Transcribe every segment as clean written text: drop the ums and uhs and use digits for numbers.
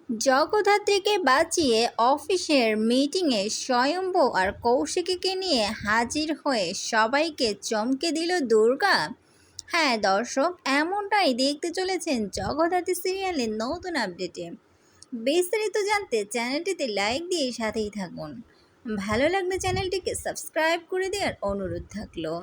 জগদ্ধাত্রীকে বাঁচিয়ে অফিসের মিটিংয়ে স্বয়ম্ভু আর কৌশিকীকে নিয়ে হাজির হয়ে সবাইকে চমকে দিল দুর্গা। হ্যাঁ দর্শক, এমনটাই দেখতে চলেছেন জগদ্ধাত্রী সিরিয়ালের নতুন আপডেটে। বিস্তারিত জানতে চ্যানেলটিতে লাইক দিয়ে সাথেই থাকুন। ভালো লাগলে চ্যানেলটিকে সাবস্ক্রাইব করে দেওয়ার অনুরোধ থাকলো।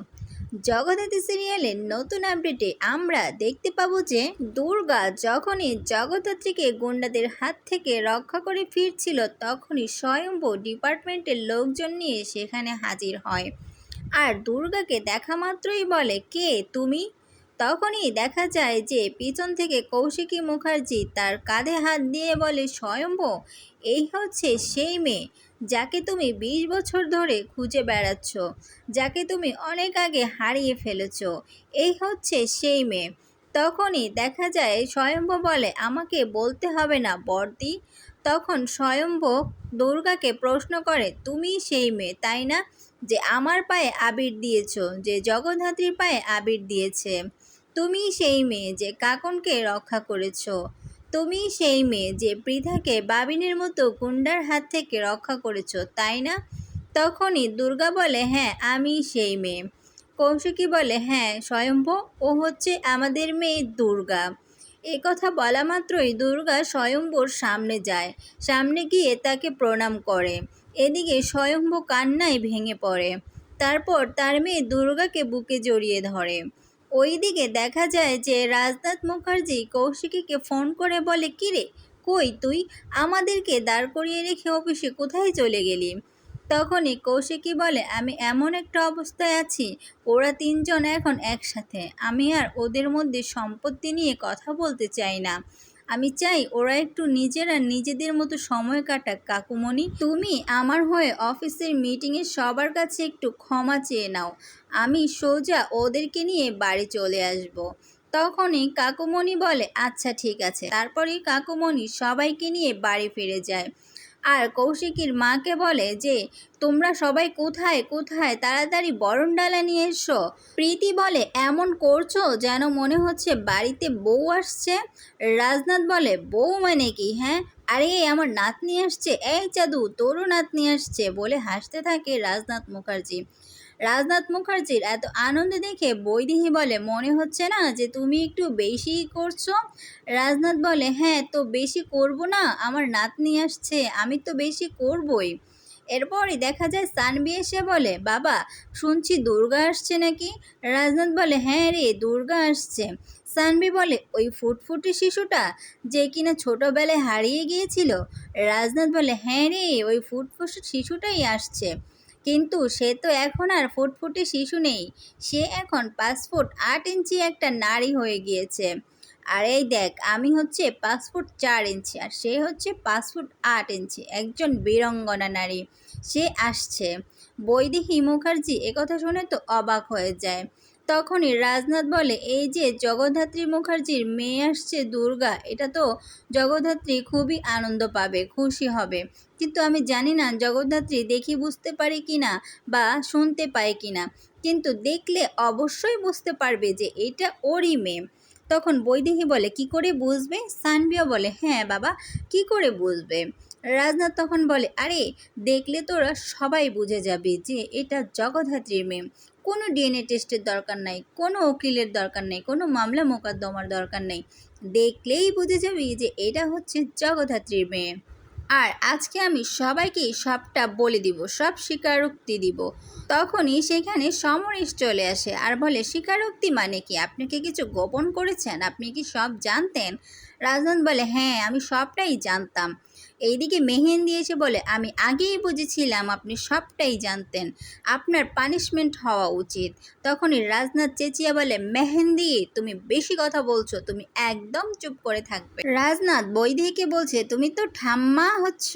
জগদ্ধাত্রী সিরিয়ালের নতুন আপডেটে আমরা দেখতে পাবো যে দুর্গা যখনই জগদ্ধাত্রীকে গুন্ডাদের হাত থেকে রক্ষা করে ফিরছিল, তখনই স্বয়ম্ভু ডিপার্টমেন্টের লোকজন নিয়ে সেখানে হাজির হয়। আর দুর্গাকে দেখা মাত্রই বলে, কে তুমি? তখনই দেখা যায় যে পিছন থেকে কৌশিকী মুখার্জি তার কাঁধে হাত দিয়ে বলে, স্বয়ম্ভু, এই হচ্ছে সেই মেয়ে যাকে তুমি 20 বছর ধরে খুঁজে বেড়াচ্ছ, যাকে তুমি অনেক আগে হারিয়ে ফেলেছ। এই হচ্ছে সেই মেয়ে। তখনই দেখা যায় স্বয়ম্ভু বলে, আমাকে বলতে হবে না বর্দি। তখন স্বয়ম্ভু দুর্গাকে প্রশ্ন করে, তুমি সেই মেয়ে তাই না, যে আমার পায়ে আবির দিয়েছ, যে জগদ্ধাত্রীর পায়ে আবির দিয়েছে? তুমি সেই মেয়ে যে কাকনকে রক্ষা করেছ? তুমি সেই মেয়ে যে পৃথাকে বাবিনের মতো গুন্ডার হাত থেকে রক্ষা করেছ, তাই না? তখনই দুর্গা বলে, হ্যাঁ আমি সেই মেয়ে। কৌশিকী বলে, হ্যাঁ স্বয়ম্ভু, ও হচ্ছে আমাদের মেয়ে দুর্গা। এ কথা বলা মাত্রই দুর্গা স্বয়ম্ভুর সামনে যায়, সামনে গিয়ে তাকে প্রণাম করে। এদিকে স্বয়ম্ভু কান্নায় ভেঙে পড়ে। তারপর তার মেয়ে দুর্গাকে বুকে জড়িয়ে ধরে। ওইদিকে দেখা যায় যে রাজনাথ মুখার্জি কৌশিকীকে ফোন করে বলে, কিরে কই তুই? আমাদেরকে দাঁড় করিয়ে রেখে অফিসে কোথায় চলে গেলি? তখনই কৌশিকী বলে, আমি এমন একটা অবস্থায় আছি, ওরা তিনজন এখন একসাথে। আমি আর ওদের মধ্যে সম্পত্তি নিয়ে কথা বলতে চাই না। আমি চাই ওরা একটু নিজেরা নিজেদের মতো সময় কাটাক। কাকুমণি, তুমি আমার হয়ে অফিসের মিটিংয়ে সবার কাছে একটু ক্ষমা চেয়ে নাও। আমি সোজা ওদেরকে নিয়ে বাড়ি চলে আসব। তখনই কাকুমণি বলে, আচ্ছা ঠিক আছে। তারপরেই কাকুমণি সবাইকে নিয়ে বাড়ি ফিরে যায়। আর কৌশিকীর মাকে বলে যে, তোমরা সবাই কোথায় কোথায়, তাড়াতাড়ি বরণডালা নিয়ে এসো। প্রীতি বলে, এমন করছো যেন মনে হচ্ছে বাড়িতে বউ আসছে। রাজনাথ বলে, বউ মানে কি? হ্যাঁ, আরে আমার নাতনি আসছে, এই চাঁদু তোরও নাতনি আসছে, বলে হাসতে থাকে রাজনাথ মুখার্জি। রাজনাথ মুখার্জির এত আনন্দ দেখে বৈদেহী বলে, মনে হচ্ছে না যে তুমি একটু বেশিই করছো? রাজনাথ বলে, হ্যাঁ তো বেশি করব না, আমার নাতনি আসছে, আমি তো বেশি করবই। এরপরই দেখা যায় সানভি এসে বলে, বাবা শুনছি দুর্গা আসছে নাকি? রাজনাথ বলে, হ্যাঁ রে দুর্গা আসছে। সানভি বলে, ওই ফুটফুটে শিশুটা যে কিনা ছোটবেলায় হারিয়ে গিয়েছিল? রাজনাথ বলে, হ্যাঁ রে ওই ফুটফুটে শিশুটাই আসছে, কিন্তু সে তো এখন আর ফুটফুটে শিশু নেই, সে এখন 5 ফুট 8 ইঞ্চি একটা নারী হয়ে গিয়েছে। আর এই দেখ, আমি হচ্ছে 5 ফুট 4 ইঞ্চি আর সে হচ্ছে 5 ফুট 8 ইঞ্চি, একজন বীরঙ্গনা নারী, সে আসছে। বৈদেহী মুখার্জি একথা শুনে তো অবাক হয়ে যায়। তখনই রাজনাথ বলে, এই যে জগদ্ধাত্রী মুখার্জির মেয়ে আসছে দুর্গা, এটা তো জগদ্ধাত্রী খুবই আনন্দ পাবে, খুশি হবে। কিন্তু আমি জানি না জগদ্ধাত্রী দেখি বুঝতে পারে কিনা বা শুনতে পায় কিনা, কিন্তু দেখলে অবশ্যই বুঝতে পারবে যে এটা ওরই মেয়ে। তখন বৈদেহী বলে, কি করে বুঝবে? সানভিও বলে, হ্যাঁ বাবা, কি করে বুঝবে? রাজনাথ তখন বলে, আরে দেখলে তোরা সবাই বুঝে যাবে যে এটা জগদ্ধাত্রীর মেয়ে। কোনো ডিএনএ টেস্টের দরকার নাই, কোনো উকিলের দরকার নেই, কোনো মামলা মোকদ্দমার দরকার নেই, দেখলেই বুঝে যাবি যে এটা হচ্ছে জগদ্ধাত্রীর মেয়ে। আর আজকে আমি সবাইকেই সবটা বলে দিব, সব স্বীকারোক্তি দিব। তখনই সেখানে সমরেশ চলে আসে আর বলে, স্বীকারোক্তি মানে কি? আপনি কি কিছু গোপন করেছেন? আপনি কি সব জানতেন? রাজনাথ বলে, হ্যাঁ আমি সবটাই জানতাম। এইদিকে মেহেন্দি এসে বলে, আমি আগেই বুঝেছিলাম আপনি সবটাই জানতেন, আপনার পানিশমেন্ট হওয়া উচিত। তখনই রাজনাথ চেঁচিয়ে বলে, মেহেন্দি তুমি বেশি কথা বলছো, তুমি একদম চুপ করে থাকবে। রাজনাথ বৈদেহীকে বলছে, তুমি তো ঠাম্মা হচ্ছ।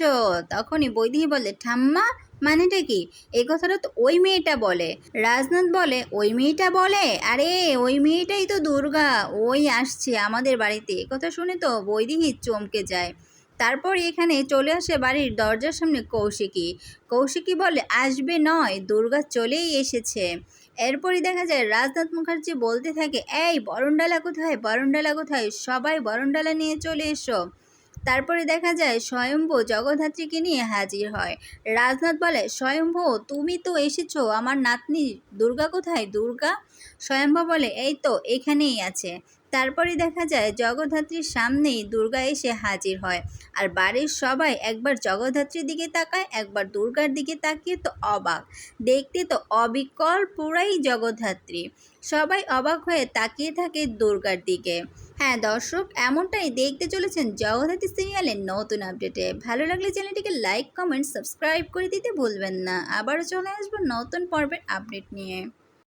তখনই বৈদেহী বলে, ঠাম্মা মানেটা কি? এই কথাটা তো ওই মেয়েটা বলে। রাজনাথ বলে, ওই মেয়েটা বলে? আরে ওই মেয়েটাই তো দুর্গা, ওই আসছে আমাদের বাড়িতে। কথা শুনে তো বৈদেহী চমকে যায়। তারপর এখানে চলে আসে বাড়ির দরজার সামনে কৌশিকী। কৌশিকী বলে, আসবে নয়, দুর্গা চলেই এসেছে। এরপরই দেখা যায় রাজনাথ মুখার্জি বলতে থাকে, এই বরণডালা কোথায়, বরণডালা কোথায়, সবাই বরণডালা নিয়ে চলে এসো। তারপরে দেখা যায় স্বয়ম্ভু জগদ্ধাত্রীকে নিয়ে হাজির হয়। রাজনাথ বলে, স্বয়ম্ভু তুমি তো এসেছো, আমার নাতনি দুর্গা কোথায়? দুর্গা? স্বয়ম্ভু বলে, এই তো এখানেই আছে। তারপরে দেখা যায় জগদ্ধাত্রীর সামনেই দুর্গা এসে হাজির হয়। আর বাড়ির সবাই একবার জগদ্ধাত্রীর দিকে তাকায়, একবার দুর্গার দিকে তাকিয়ে তো অবাক। দেখতে তো অবিকল পুরাই জগদ্ধাত্রী। সবাই অবাক হয়ে তাকিয়ে থাকে দুর্গার দিকে। হ্যাঁ দর্শক, এমনটাই দেখতে চলেছেন জগদ্ধাত্রী সিরিয়ালের নতুন আপডেটে। ভালো লাগলে চ্যানেলটিকে লাইক, কমেন্ট, সাবস্ক্রাইব করে দিতে ভুলবেন না। আবারও চলে আসবো নতুন পর্বের আপডেট নিয়ে।